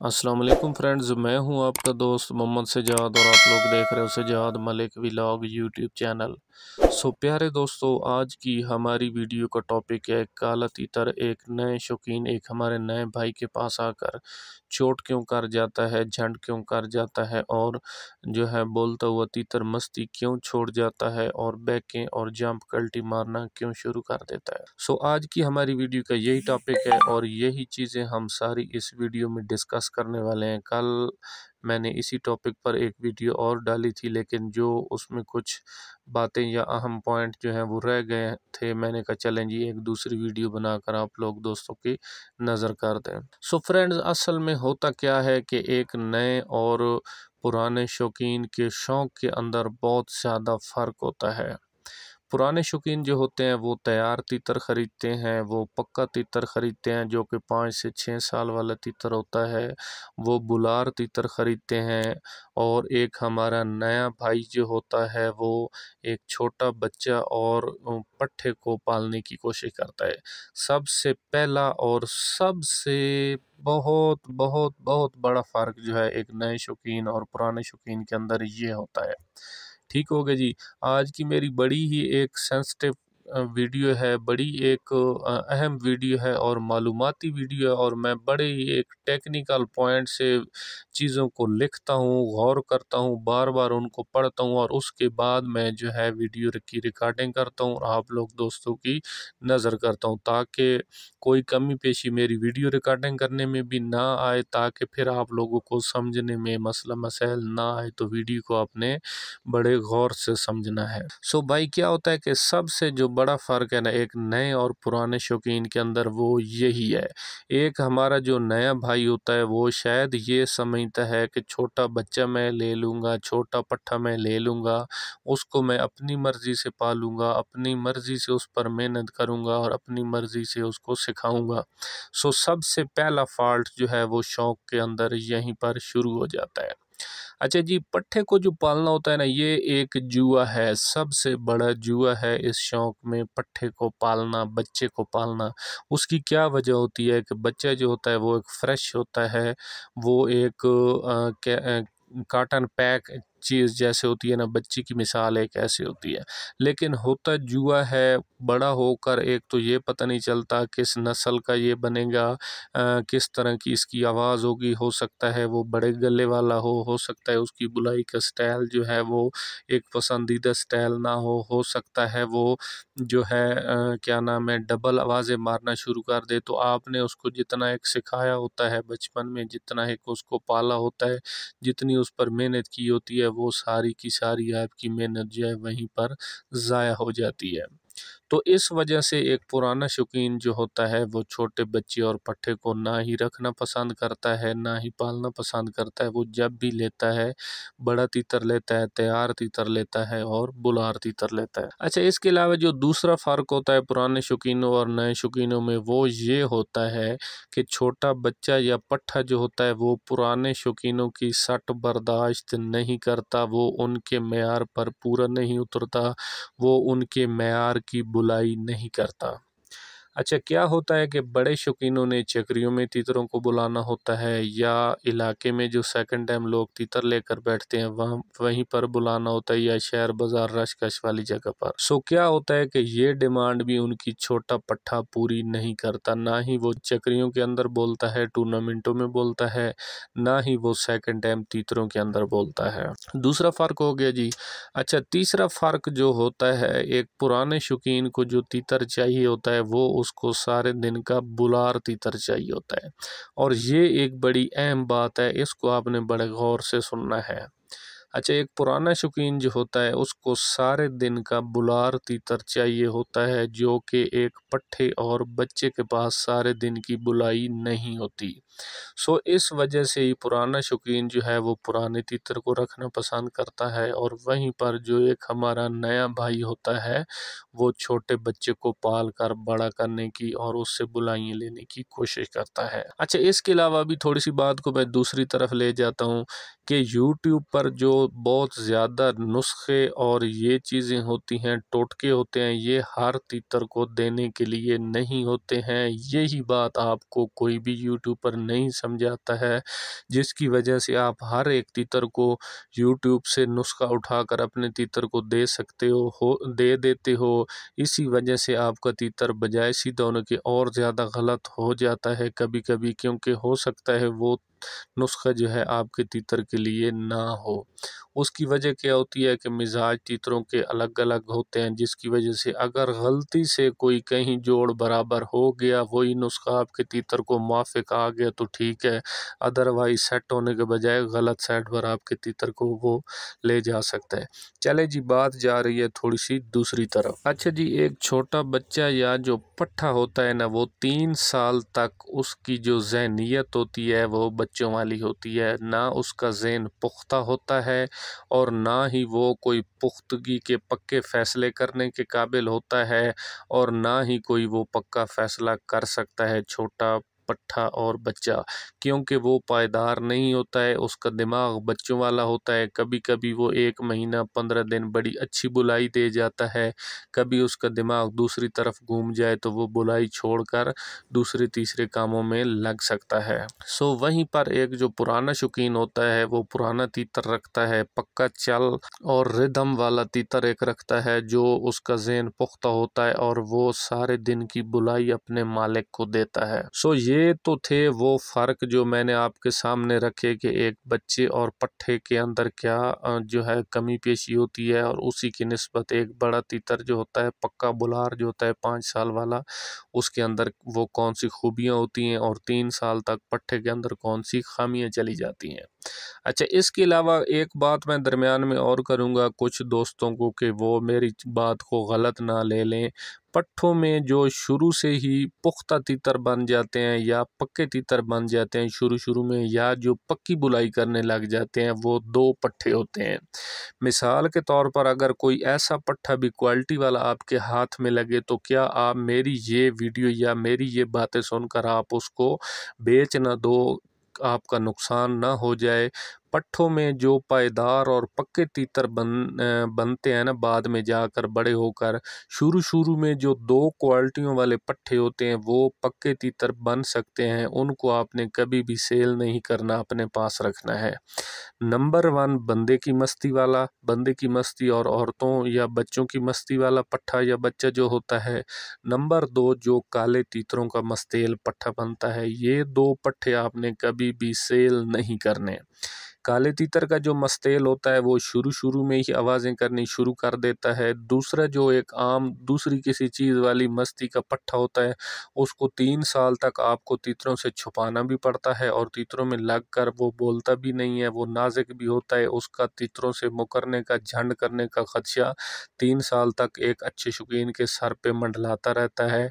अस्सलाम वालेकुम फ्रेंड्स, मैं हूं आपका दोस्त मोहम्मद सजाद और आप लोग देख रहे हो Sajad Malik vlog YouTube channel. प्यारे दोस्तों, आज की हमारी वीडियो का टॉपिक है काला तीतर। एक नए शौकीन एक हमारे नए भाई के पास आकर चोट क्यों कर जाता है, झंड क्यों कर जाता है और जो है बोलता हुआ तीतर मस्ती क्यों छोड़ जाता है और बैकें और जंप कल्टी मारना क्यों शुरू कर देता है। आज की हमारी वीडियो का यही टॉपिक है और यही चीज़ें हम सारी इस वीडियो में डिस्कस करने वाले हैं। कल मैंने इसी टॉपिक पर एक वीडियो और डाली थी, लेकिन जो उसमें कुछ बातें या अहम पॉइंट जो हैं वो रह गए थे। मैंने कहा चलें जी, एक दूसरी वीडियो बनाकर आप लोग दोस्तों की नज़र कर दें। फ्रेंड्स, असल में होता क्या है कि एक नए और पुराने शौकीन के शौक़ के अंदर बहुत ज़्यादा फ़र्क होता है। पुराने शौकीन जो होते हैं वो तैयार तीतर ख़रीदते हैं, वो पक्का तीतर ख़रीदते हैं जो कि 5 से 6 साल वाला तीतर होता है, वो बुलार तीतर ख़रीदते हैं। और एक हमारा नया भाई जो होता है वो एक छोटा बच्चा और पट्ठे को पालने की कोशिश करता है। सबसे पहला और सबसे बहुत बहुत बहुत बड़ा फ़र्क जो है एक नए शौकीन और पुराने शौकीन के अंदर ये होता है। ठीक हो गया जी। आज की मेरी बड़ी ही एक सेंसिटिव वीडियो है, बड़ी एक अहम वीडियो है और मालूमाती वीडियो है, और मैं बड़े ही एक टेक्निकल पॉइंट से चीज़ों को लिखता हूँ, गौर करता हूँ, बार बार उनको पढ़ता हूँ और उसके बाद मैं जो है वीडियो की रिकॉर्डिंग करता हूँ और आप लोग दोस्तों की नज़र करता हूँ, ताकि कोई कमी पेशी मेरी वीडियो रिकॉर्डिंग करने में भी ना आए, ताकि फिर आप लोगों को समझने में मसला मसाइल ना आए। तो वीडियो को आपने बड़े गौर से समझना है। भाई क्या होता है कि सबसे जो बड़ा फ़र्क है ना एक नए और पुराने शौकीन के अंदर, वो यही है। एक हमारा जो नया भाई होता है वो शायद ये समझता है कि छोटा बच्चा मैं ले लूँगा, छोटा पट्ठा मैं ले लूँगा, उसको मैं अपनी मर्ज़ी से पालूँगा, अपनी मर्ज़ी से उस पर मेहनत करूँगा और अपनी मर्ज़ी से उसको सिखाऊँगा। सबसे पहला फ़ॉल्ट जो है वो शौक़ के अंदर यहीं पर शुरू हो जाता है। अच्छा जी, पट्ठे को जो पालना होता है ना, ये एक जुआ है, सबसे बड़ा जुआ है इस शौक़ में। पट्ठे को पालना, बच्चे को पालना, उसकी क्या वजह होती है कि बच्चा जो होता है वो एक फ्रेश होता है, वो एक कॉटन पैक चीज़ जैसे होती है ना, बच्ची की मिसाल एक ऐसी होती है। लेकिन होता जुआ है, बड़ा होकर एक तो ये पता नहीं चलता किस नस्ल का ये बनेगा, किस तरह की इसकी आवाज़ होगी, हो सकता है वो बड़े गले वाला हो सकता है उसकी बुलाई का स्टाइल जो है वो एक पसंदीदा स्टाइल ना हो सकता है वो जो है क्या नाम है, डबल आवाज़ें मारना शुरू कर दे। तो आपने उसको जितना एक सिखाया होता है बचपन में, जितना एक उसको पाला होता है, जितनी उस पर मेहनत की होती है, वो सारी की सारी आपकी मेहनत जो है वहीं पर ज़ाया हो जाती है। तो इस वजह से एक पुराना शौकीन जो होता है वो छोटे बच्चे और पट्ठे को ना ही रखना पसंद करता है, ना ही पालना पसंद करता है। वो जब भी लेता है, बड़ा तीतर लेता है, तैयार तीतर लेता है और बुलार तीतर लेता है। अच्छा, इसके अलावा जो दूसरा फ़र्क होता है पुराने शौकीनों और नए शौकीनों में, वो ये होता है कि छोटा बच्चा या पट्ठा जो होता है वो पुराने शौकीनों की सट बर्दाश्त नहीं करता, वो उनके मेयार पर पूरा नहीं उतरता, वो उनके मेयार की बुलाई नहीं करता। अच्छा, क्या होता है कि बड़े शौकीनों ने चक्रियों में तीतरों को बुलाना होता है, या इलाके में जो सेकंड टाइम लोग तीतर लेकर बैठते हैं वहीं पर बुलाना होता है, या शहर बाज़ार रश कश वाली जगह पर। क्या होता है कि ये डिमांड भी उनकी छोटा पट्ठा पूरी नहीं करता, ना ही वो चक्रियों के अंदर बोलता है, टूर्नामेंटों में बोलता है, ना ही वो सेकंड टाइम तीतरों के अंदर बोलता है। दूसरा फ़र्क हो गया जी। अच्छा, तीसरा फ़र्क जो होता है, एक पुराने शौकीन को जो तीतर चाहिए होता है वो उसको सारे दिन का बुलार तीतर चाहिए होता है, और ये एक बड़ी अहम बात है, इसको आपने बड़े गौर से सुनना है। अच्छा, एक पुराना शौकीन जो होता है उसको सारे दिन का बुलार तीतर चाहिए होता है, जो कि एक पट्ठे और बच्चे के पास सारे दिन की बुलाई नहीं होती। इस वजह से ही पुराना शौकीन जो है वो पुराने तीतर को रखना पसंद करता है, और वहीं पर जो एक हमारा नया भाई होता है वो छोटे बच्चे को पाल कर बड़ा करने की और उससे बुलाइयाँ लेने की कोशिश करता है। अच्छा, इसके अलावा भी थोड़ी सी बात को मैं दूसरी तरफ ले जाता हूँ कि यूट्यूब पर जो बहुत ज़्यादा नुस्खे और ये चीज़ें होती हैं, टोटके होते हैं, ये हर तीतर को देने के लिए नहीं होते हैं। यही बात आपको कोई भी यूट्यूबर नहीं समझाता है, जिसकी वजह से आप हर एक तीतर को यूट्यूब से नुस्खा उठाकर अपने तीतर को दे सकते हो दे देते हो। इसी वजह से आपका तीतर बजाय सीधा होने के और ज़्यादा गलत हो जाता है कभी-कभी, क्योंकि हो सकता है वो नुस्खा जो है आपके तीतर के लिए ना हो। उसकी वजह क्या होती है कि मिजाज तीतरों के अलग-अलग होते हैं, जिसकी वजह से अगर गलती से कोई कहीं जोड़ बराबर हो गया, वही नुस्खा आपके तीतर को मुवाफ़िक आ गया तो ठीक है, अदरवाइज़ सेट होने के बजाय गलत सेट पर आपके तीतर को वो ले जा सकता है। चले जी, बात जा रही है थोड़ी-सी दूसरी तरफ। अच्छा जी, एक छोटा बच्चा या जो पट्ठा होता है ना, वो 3 साल तक उसकी जो ज़हनियत होती है वो बच्चों वाली होती है, ना उसका ज़हन पुख्ता होता है और ना ही वो कोई पुख्तगी के पक्के फ़ैसले करने के काबिल होता है और ना ही कोई वो पक्का फ़ैसला कर सकता है छोटा पट्ठा और बच्चा, क्योंकि वो पायदार नहीं होता है, उसका दिमाग बच्चों वाला होता है। कभी-कभी वो 1 महीना 15 दिन बड़ी अच्छी बुलाई दे जाता है, कभी उसका दिमाग दूसरी तरफ घूम जाए तो वो बुलाई छोड़कर दूसरे तीसरे कामों में लग सकता है। सो वहीं पर एक जो पुराना शौकीन होता है वो पुराना तीतर रखता है, पक्का चल और रिदम वाला तीतर एक रखता है जो उसका ज़हन पुख्ता होता है और वो सारे दिन की बुलाई अपने मालिक को देता है। सो ये तो थे वो फ़र्क जो मैंने आपके सामने रखे कि एक बच्चे और पट्ठे के अंदर क्या जो है कमी पेशी होती है, और उसी की निस्बत एक बड़ा तीतर जो होता है, पक्का बुलार जो होता है 5 साल वाला, उसके अंदर वो कौन सी खूबियाँ होती हैं और 3 साल तक पट्ठे के अंदर कौन सी खामियाँ चली जाती हैं। अच्छा, इसके अलावा एक बात मैं दरमियान में और करूँगा कुछ दोस्तों को कि वो मेरी बात को गलत ना ले लें। पट्ठों में जो शुरू से ही पुख्ता तीतर बन जाते हैं या पक्के तीतर बन जाते हैं शुरू-शुरू में, या जो पक्की बुलाई करने लग जाते हैं, वो 2 पट्ठे होते हैं। मिसाल के तौर पर अगर कोई ऐसा पट्ठा भी क्वालिटी वाला आपके हाथ में लगे, तो क्या आप मेरी ये वीडियो या मेरी ये बातें सुनकर आप उसको बेच ना दो, आपका नुकसान ना हो जाए। पट्ठों में जो पायदार और पक्के तीतर बनते हैं ना बाद में जाकर बड़े होकर, शुरू-शुरू में जो 2 क्वालिटियों वाले पट्ठे होते हैं वो पक्के तीतर बन सकते हैं, उनको आपने कभी भी सेल नहीं करना, अपने पास रखना है। नंबर 1 बंदे की मस्ती वाला, बंदे की मस्ती और औरतों या बच्चों की मस्ती वाला पट्ठा या बच्चा जो होता है। नंबर 2 जो काले तीतरों का मस्तेल पट्ठा बनता है, ये 2 पट्ठे आपने कभी भी सेल नहीं करने। काले तीतर का जो मस्तेल होता है वो शुरू-शुरू में ही आवाज़ें करनी शुरू कर देता है। दूसरा जो एक आम दूसरी किसी चीज़ वाली मस्ती का पट्ठा होता है, उसको 3 साल तक आपको तीतरों से छुपाना भी पड़ता है और तीतरों में लगकर वो बोलता भी नहीं है, वो नाज़ुक भी होता है। उसका तीतरों से मुकरने का, झंड करने का खदशा 3 साल तक एक अच्छे शौकीन के सर पे मंडलाता रहता है।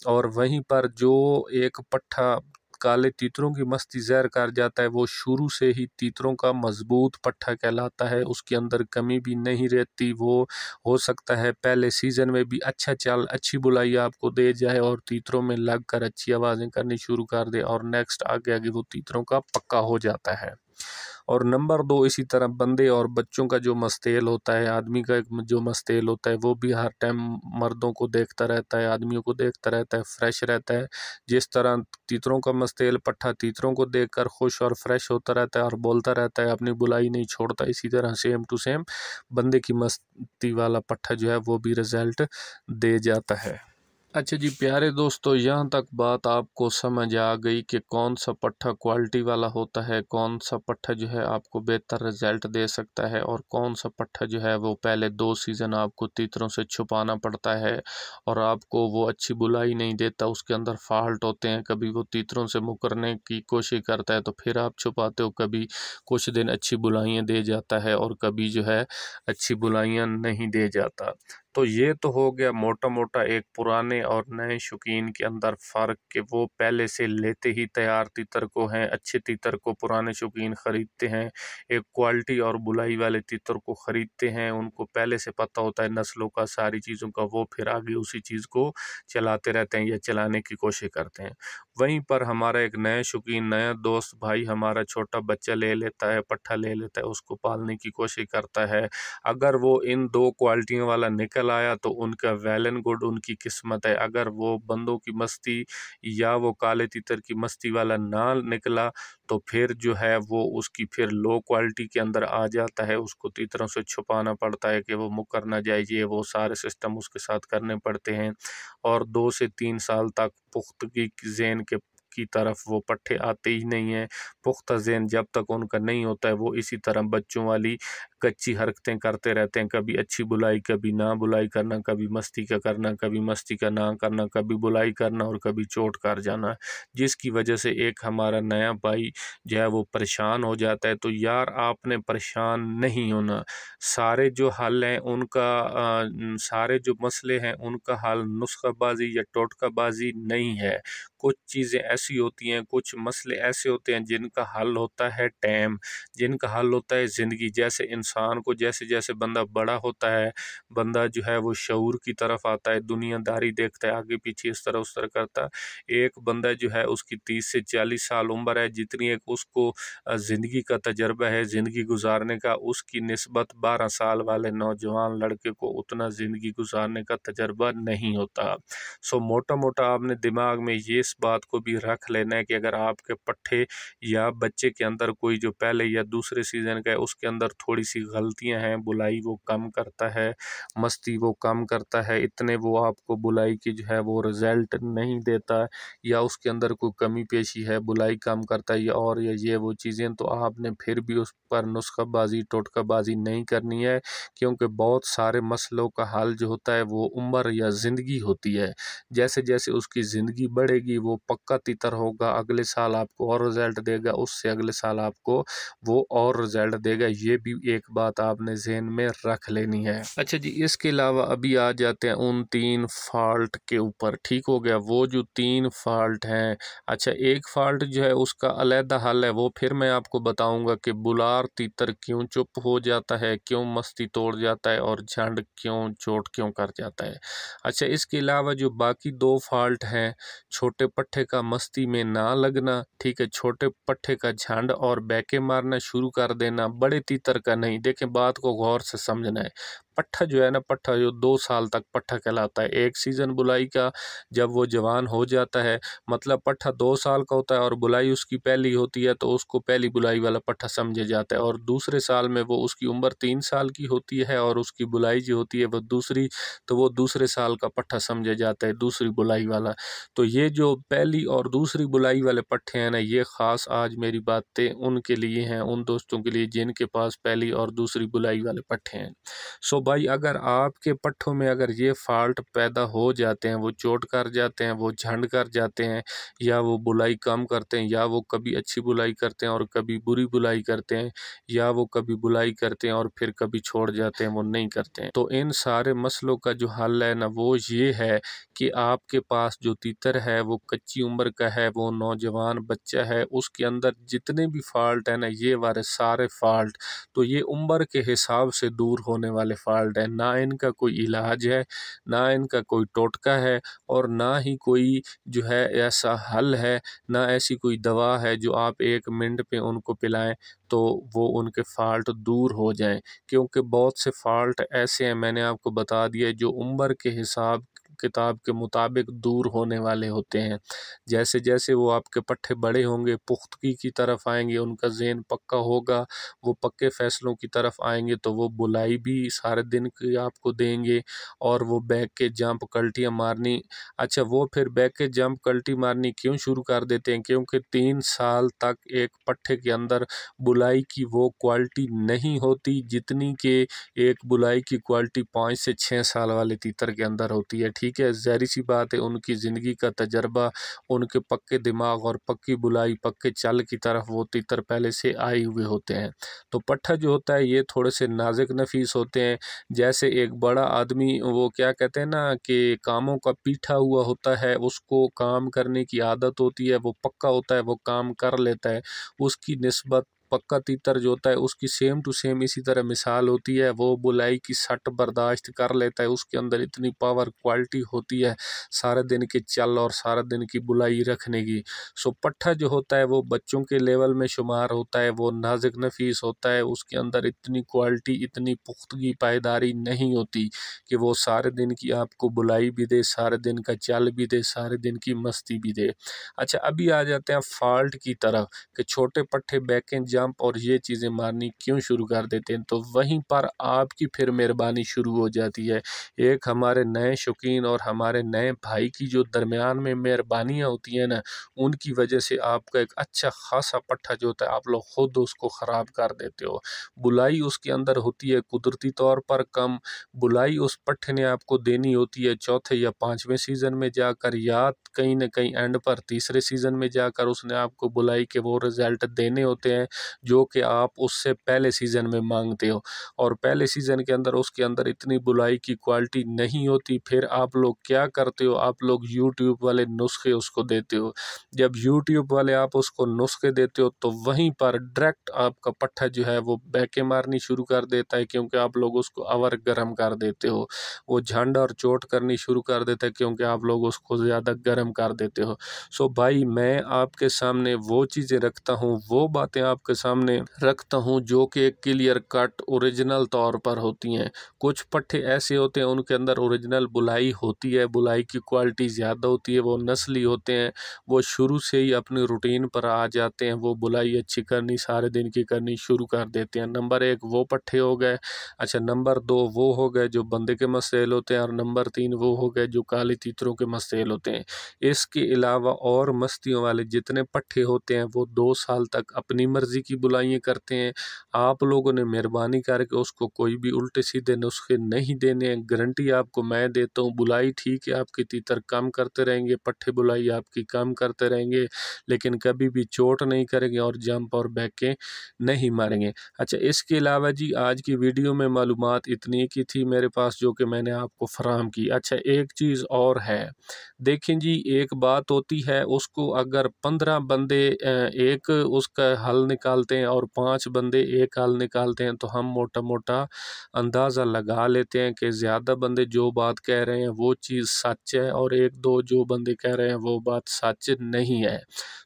और वहीं पर जो एक पट्ठा काले तीतरों की मस्ती ज़हर कर जाता है, वो शुरू से ही तीतरों का मज़बूत पट्ठा कहलाता है, उसके अंदर कमी भी नहीं रहती। वो हो सकता है पहले सीज़न में भी अच्छा चाल, अच्छी बुलाई आपको दे जाए और तीतरों में लगकर अच्छी आवाज़ें करनी शुरू कर दे और नेक्स्ट आगे-आगे वो तीतरों का पक्का हो जाता है। और नंबर 2 इसी तरह बंदे और बच्चों का जो मस्तेल होता है, आदमी का एक जो मस्तेल होता है, वो भी हर टाइम मर्दों को देखता रहता है, आदमियों को देखता रहता है, फ्रेश रहता है। जिस तरह तीतरों का मस्तेल पट्ठा तीतरों को देखकर खुश और फ्रेश होता रहता है और बोलता रहता है, अपनी बुलाई नहीं छोड़ता, इसी तरह सेम टू सेम बंदे की मस्ती वाला पट्ठा जो है वो भी रिज़ल्ट दे जाता है। अच्छा जी प्यारे दोस्तों, यहाँ तक बात आपको समझ आ गई कि कौन सा पट्ठा क्वालिटी वाला होता है, कौन सा पट्ठा जो है आपको बेहतर रिजल्ट दे सकता है और कौन सा पट्ठा जो है वो पहले 2 सीज़न आपको तीतरों से छुपाना पड़ता है और आपको वो अच्छी बुलाई नहीं देता, उसके अंदर फॉल्ट होते हैं। कभी वो तीतरों से मुकरने की कोशिश करता है तो फिर आप छुपाते हो, कभी कुछ दिन अच्छी बुलाइयाँ दे जाता है और कभी जो है अच्छी बुलाइयाँ नहीं दे जाता। तो ये तो हो गया मोटा मोटा एक पुराने और नए शौकीन के अंदर फ़र्क, कि वो पहले से लेते ही तैयार तीतर को हैं, अच्छे तीतर को पुराने शौकीन ख़रीदते हैं, एक क्वालिटी और बुलाई वाले तीतर को ख़रीदते हैं, उनको पहले से पता होता है नस्लों का, सारी चीज़ों का, वो फिर आगे उसी चीज़ को चलाते रहते हैं या चलाने की कोशिश करते हैं। वहीं पर हमारा एक नया शौकीन, नया दोस्त भाई हमारा छोटा बच्चा ले लेता है, पट्ठा ले लेता है, उसको पालने की कोशिश करता है। अगर वो इन 2 क्वालिटियों वाला निकल आया तो उनका वेल एंड गुड, उनकी किस्मत है। अगर वो बंदों की मस्ती या वो काले तीतर की मस्ती वाला ना निकला तो फिर जो है वो उसकी फिर लो क्वालिटी के अंदर आ जाता है, उसको तीतरों से छुपाना पड़ता है कि वो मुकर ना जाए, ये वो सारे सिस्टम उसके साथ करने पड़ते हैं। और 2 से 3 साल तक पुख्तगी ज़ेन के की तरफ वो पट्ठे आते ही नहीं हैं। पुख्ता ज़ेन जब तक उनका नहीं होता है वो इसी तरह बच्चों वाली कच्ची हरकतें करते रहते हैं, कभी अच्छी बुलाई, कभी ना बुलाई करना, कभी मस्ती का करना, कभी मस्ती का ना करना, कभी बुलाई करना और कभी चोट कर जाना, जिसकी वजह से एक हमारा नया भाई जो है वो परेशान हो जाता है। तो यार आपने परेशान नहीं होना, सारे जो हल हैं उनका सारे जो मसले हैं उनका हल नुस्खाबाजी या टोटकाबाजी नहीं है। कुछ चीज़ें ऐसी होती हैं, कुछ मसले ऐसे होते हैं जिनका हल होता है टाइम, जिनका हल होता है ज़िंदगी। जैसे इंसान को जैसे जैसे बंदा बड़ा होता है, बंदा जो है वो शऊर की तरफ आता है, दुनियादारी देखता है, आगे पीछे इस तरह उस तरह करता है। एक बंदा जो है उसकी 30 से 40 साल उम्र है, जितनी एक उसको ज़िंदगी का तजर्बा है ज़िंदगी गुजारने का, उसकी निस्बत 12 साल वाले नौजवान लड़के को उतना ज़िंदगी गुजारने का तजर्बा नहीं होता। सो मोटा मोटा आपने दिमाग में ये इस बात को भी रख लेना है कि अगर आपके पट्ठे या बच्चे के अंदर कोई जो पहले या दूसरे सीज़न का है उसके अंदर थोड़ी सी गलतियां हैं, बुलाई वो कम करता है, मस्ती वो कम करता है, इतने वो आपको बुलाई की जो है वो रिज़ल्ट नहीं देता, या उसके अंदर कोई कमी पेशी है, बुलाई कम करता है, या और या ये वो चीज़ें, तो आपने फिर भी उस पर नुस्खाबाजी टोटकाबाजी नहीं करनी है, क्योंकि बहुत सारे मसलों का हल जो होता है वो उम्र या ज़िंदगी होती है। जैसे जैसे उसकी ज़िंदगी बढ़ेगी वो पक्का तीतर होगा, अगले साल आपको और रिज़ल्ट देगा, उससे अगले साल आपको वो और रिज़ल्ट देगा। ये भी एक बात आपने ज़हन में रख लेनी है। अच्छा जी, इसके अलावा अभी आ जाते हैं उन 3 फॉल्ट के ऊपर। ठीक हो गया, वो जो 3 फॉल्ट हैं, अच्छा एक फॉल्ट जो है उसका अलहदा हल है, वो फिर मैं आपको बताऊंगा कि बुलार तीतर क्यों चुप हो जाता है, क्यों मस्ती तोड़ जाता है और झंड क्यों चोट क्यों कर जाता है। अच्छा इसके अलावा जो बाकी 2 फॉल्ट हैं, छोटे पट्ठे का मस्ती में ना लगना, ठीक है, छोटे पट्ठे का झंड और बैके मारना शुरू कर देना, बड़े तीतर का नहीं। देखें बात को गौर से समझना है, पट्ठा जो है ना, पट्ठा जो 2 साल तक पट्ठा कहलाता है, एक सीज़न बुलाई का जब वो जवान हो जाता है, मतलब पट्ठा 2 साल का होता है और बुलाई उसकी पहली होती है तो उसको पहली बुलाई वाला पट्ठा समझा जाता है, और दूसरे साल में वो उसकी उम्र 3 साल की होती है और उसकी बुलाई जो होती है वो दूसरी, तो वो दूसरे साल का पट्ठा समझा जाता है, दूसरी बुलाई वाला। तो ये जो पहली और दूसरी बुलाई वाले पट्ठे हैं ना, ये ख़ास आज मेरी बातें उनके लिए हैं, उन दोस्तों के लिए जिनके पास पहली और दूसरी बुलाई वाले पट्ठे हैं। सो भाई अगर आपके पट्ठों में अगर ये फॉल्ट पैदा हो जाते हैं, वो चोट कर जाते हैं, वो झंड कर जाते हैं, या वो बुलाई कम करते हैं, या वो कभी अच्छी बुलाई करते हैं और कभी बुरी बुलाई करते हैं, या वो कभी बुलाई करते हैं और फिर कभी छोड़ जाते हैं, वो नहीं करते हैं, तो इन सारे मसलों का जो हल है ना वो ये है कि आपके पास जो तीतर है वो कच्ची उम्र का है, वो नौजवान बच्चा है, उसके अंदर जितने भी फॉल्ट है ना, ये वाले सारे फॉल्ट तो ये उम्र के हिसाब से दूर होने वाले फॉल्ट है, ना इनका कोई इलाज है, ना इनका कोई टोटका है, और ना ही कोई जो है ऐसा हल है, ना ऐसी कोई दवा है जो आप 1 मिनट पे उनको पिलाएं तो वो उनके फॉल्ट दूर हो जाएं। क्योंकि बहुत से फॉल्ट ऐसे हैं, मैंने आपको बता दिया, जो उम्र के हिसाब किताब के मुताबिक दूर होने वाले होते हैं। जैसे जैसे वो आपके पट्ठे बड़े होंगे, पुख्तगी की तरफ आएंगे, उनका ज़हन पक्का होगा, वो पक्के फ़ैसलों की तरफ आएंगे, तो वो बुलाई भी सारे दिन की आपको देंगे, और वो बैक के जंप कल्टियाँ मारनी, अच्छा वो फिर बैक के जंप कल्टी मारनी क्यों शुरू कर देते हैं, क्योंकि 3 साल तक एक पट्ठे के अंदर बुलाई की वो क्वालिटी नहीं होती जितनी कि एक बुलाई की क्वालिटी 5 से 6 साल वाले तीतर के अंदर होती है। ठीक ठीक है, ज़ाहिर-सी बात है उनकी ज़िंदगी का तजर्बा, उनके पक्के दिमाग और पक्की बुलाई, पक्के चाल की तरफ वो तीतर पहले से आए हुए होते हैं। तो पट्ठा जो होता है ये थोड़े से नाज़ुक नफ़ीस होते हैं। जैसे एक बड़ा आदमी, वो क्या कहते हैं ना कि कामों का पीठा हुआ होता है, उसको काम करने की आदत होती है, वो पक्का होता है, वो काम कर लेता है। उसकी निस्बत पक्का तीतर जो होता है उसकी सेम टू सेम इसी तरह मिसाल होती है, वो बुलाई की सट बर्दाश्त कर लेता है, उसके अंदर इतनी पावर क्वालिटी होती है सारा दिन की चल और सारा दिन की बुलाई रखने की। सो पट्ठा जो होता है वो बच्चों के लेवल में शुमार होता है, वो नाजुक नफीस होता है, उसके अंदर इतनी क्वालिटी, इतनी पुख्तगी, पायदारी नहीं होती कि वो सारे दिन की आपको बुलाई भी दे, सारे दिन का चल भी दे, सारे दिन की मस्ती भी दे। अच्छा, अभी आ जाते हैं फॉल्ट की तरफ कि छोटे पट्टे बैक एंड जंप और ये चीज़ें मारनी क्यों शुरू कर देते हैं, तो वहीं पर आपकी फिर मेहरबानी शुरू हो जाती है। एक हमारे नए शौकीन और हमारे नए भाई की जो दरमियान में मेहरबानियाँ होती हैं ना, उनकी वजह से आपका एक अच्छा खासा पट्ठा जो होता है आप लोग खुद उसको ख़राब कर देते हो। बुलाई उसके अंदर होती है कुदरती तौर पर कम, बुलाई उस पट्टे ने आपको देनी होती है चौथे या पाँचवें सीज़न में जाकर, या कहीं न कहीं एंड पर तीसरे सीज़न में जाकर उसने आपको बुलाई के वो रिज़ल्ट देने होते हैं जो कि आप उससे पहले सीज़न में मांगते हो। और पहले सीज़न के अंदर उसके अंदर इतनी बुलाई की क्वालिटी नहीं होती। फिर आप लोग क्या करते हो, आप लोग यूट्यूब वाले नुस्खे उसको देते हो। जब यूट्यूब वाले आप उसको नुस्खे देते हो तो वहीं पर डायरेक्ट आपका पट्ठा जो है वो बैके मारनी शुरू कर देता है, क्योंकि आप लोग उसको अवर गर्म कर देते हो। वो झंड और चोट करनी शुरू कर देता है क्योंकि आप लोग उसको ज़्यादा गर्म कर देते हो। सो भाई, मैं आपके सामने वो चीज़ें रखता हूँ, वो बातें आपके सामने रखता हूँ जो कि एक क्लियर कट ओरिजिनल तौर पर होती हैं। कुछ पट्टे ऐसे होते हैं उनके अंदर ओरिजिनल बुलाई होती है, बुलाई की क्वालिटी ज़्यादा होती है, वो नस्ली होते हैं, वो शुरू से ही अपनी रूटीन पर आ जाते हैं, वो बुलाई अच्छी करनी सारे दिन की करनी शुरू कर देते हैं। नंबर 1 वो पट्टे हो गए। अच्छा, नंबर 2 वो हो गए जो बंदे के मसैल होते हैं, और नंबर 3 वो हो गए जो काले तीतरों के मसैल होते हैं। इसके अलावा और मस्तियों वाले जितने पट्टे होते हैं वो 2 साल तक अपनी मर्ज़ी की बुलाइयाँ करते हैं। आप लोगों ने मेहरबानी करके उसको कोई भी उल्टे सीधे नुस्खे नहीं देने हैं। गारंटी आपको मैं देता हूँ, बुलाई ठीक है आपके तीतर कम करते रहेंगे, पट्टे बुलाई आपकी कम करते रहेंगे, लेकिन कभी भी चोट नहीं करेंगे और जंप और बैकें नहीं मारेंगे। अच्छा, इसके अलावा जी आज की वीडियो में मालूमात इतनी की थी मेरे पास जो कि मैंने आपको फराहम की। अच्छा, एक चीज़ और है, देखें जी, एक बात होती है उसको अगर 15 बंदे एक उसका हल निकालते हैं और 5 बंदे एक हल निकालते हैं तो हम मोटा-मोटा अंदाज़ा लगा लेते हैं कि ज़्यादा बंदे जो बात कह रहे हैं वो चीज़ सच है और 1-2 जो बंदे कह रहे हैं वो बात सच नहीं है।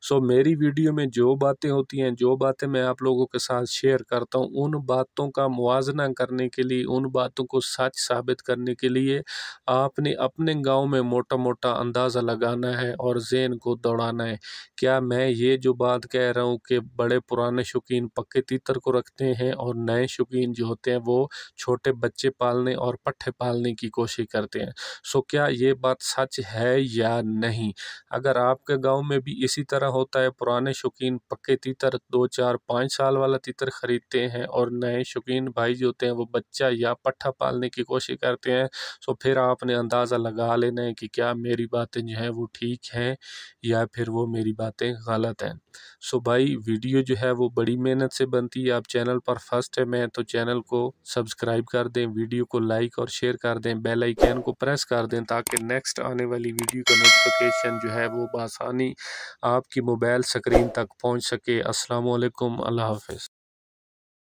सो मेरी वीडियो में जो बातें होती हैं, जो बातें मैं आप लोगों के साथ शेयर करता हूँ, उन बातों का मुवाज़ना करने के लिए, उन बातों को सच साबित करने के लिए आपने अपने गाँव में मोटा-मोटा अंदाज़ा लगाना है और ज़हन को दौड़ाना है। क्या मैं ये जो बात कह रहा हूँ कि बड़े पुराने शौकीन पक्के तीतर को रखते हैं और नए शौकीन जो होते हैं वो छोटे बच्चे पालने और पट्ठे पालने की कोशिश करते हैं। सो क्या ये बात सच है या नहीं? अगर आपके गाँव में भी इसी तरह होता है, पुराने शौकीन पक्के तीतर 2, 4, 5 साल वाला तीतर खरीदते हैं और नए शौकीन भाई जो होते हैं वो बच्चा या पट्ठा पालने की कोशिश करते हैं, सो फिर आपने अंदाज़ा लगा लेना है कि क्या मेरी बातें जो हैं वो ठीक हैं या फिर वो मेरी बातें गलत हैं। सो भाई, वीडियो जो है वो बड़ी मेहनत से बनती है। आप चैनल पर फर्स्ट टाइम हैं तो चैनल को सब्सक्राइब कर दें, वीडियो को लाइक और शेयर कर दें, बेल आइकन को प्रेस कर दें ताकि नेक्स्ट आने वाली वीडियो का नोटिफिकेशन जो है वो बआसानी आपकी मोबाइल स्क्रीन तक पहुँच सके। अस्सलाम वालेकुम, अल्लाह हाफ़िज़।